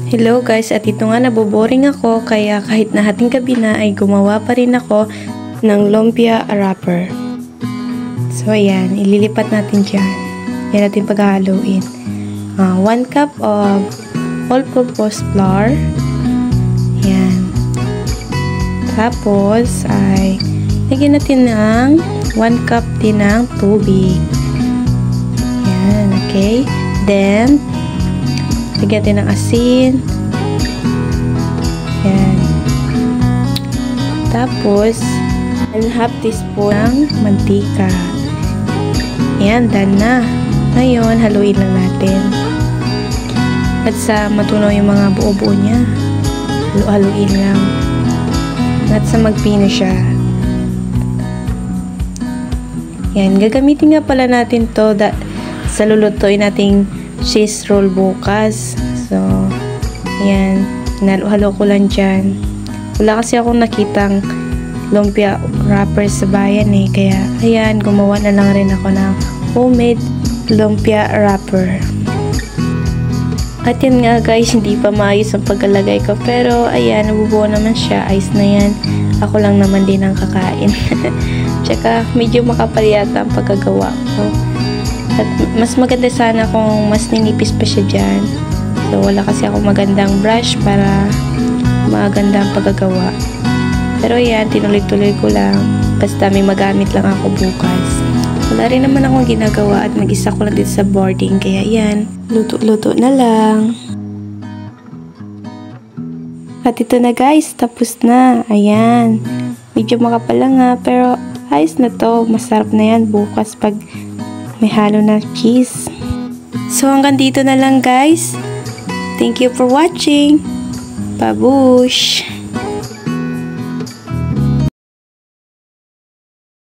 Hello guys, at ito nga naboboring ako kaya kahit na hating gabi na ay gumawa pa rin ako ng lumpia wrapper. So ayan, ililipat natin dyan. Yan natin paghahaluin. 1 cup of all-purpose flour. Yan. Tapos ay lagyan natin ng 1 cup din ng tubig. Yan, okay. Then lagyan natin ng asin. Yan. Tapos, 1/2 teaspoon ng mantika. Yan, done na. Ngayon, haluin lang natin. At sa matunaw yung mga buo-buo niya, haluin lang. At sa magpino siya. Yan, gagamitin nga pala natin to sa lulutuin nating cheese roll bukas. So, ayan. Halo ko lang dyan. Wala kasi akong nakitang lumpia wrapper sa bayan eh. Kaya, ayan, gumawa na lang rin ako ng homemade lumpia wrapper. At yan nga guys, hindi pa maayos ang pagkalagay ko. Pero, ayan, nabubuo naman siya. Ayos na yan. Ako lang naman din ang kakain. Tsaka, medyo makapal yata ang pagkagawa ko. At mas maganda sana kung mas ninipis pa siya dyan. So, wala kasi ako magandang brush para maganda ang pagkagawa. Pero yan, tinuloy-tuloy ko lang. Basta may magamit lang ako bukas. Wala rin naman akong ginagawa at mag-isa ko lang dito sa boarding. Kaya yan, luto-luto na lang. At ito na guys, tapos na. Ayan. Medyo makapal lang nga, pero ayos na to. Masarap na yan bukas pag may halo na cheese. So hanggang dito na lang guys. Thank you for watching. Babush!